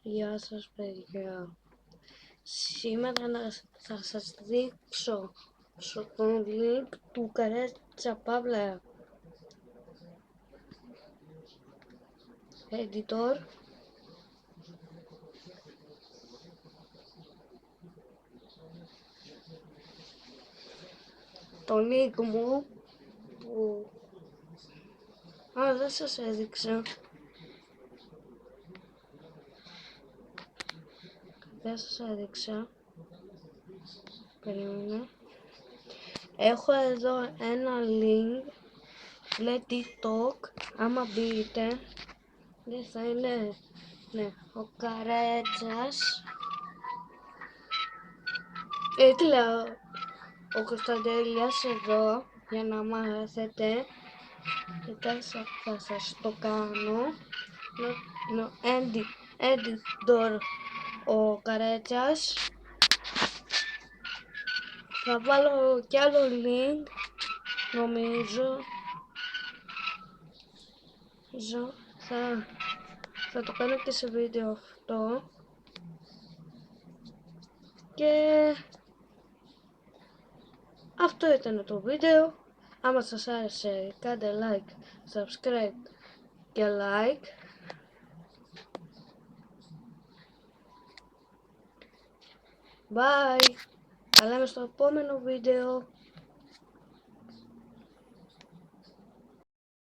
Γεια σας παιδιά. Σήμερα θα σας δείξω το link του Καρέτσα Παύλα Editor. Το link μου που... δεν σας έδειξα. Δεν σας έδειξα. Περίμενε. Έχω εδώ ένα link. Λέει TikTok. Άμα μπείτε, θα είναι ο Καρέτσας. Τι λέω, ο Κωνσταντέλιας εδώ για να μάθετε. Μετά θα σας το κάνω. Editor ο Καρέτσας. Θα βάλω κι άλλο link, νομίζω. Θα το κάνω και σε βίντεο αυτό. Και αυτό ήταν το βίντεο. Άμα σας άρεσε, κάντε like, subscribe και like. Bye! Τα λέμε στο επόμενο βίντεο.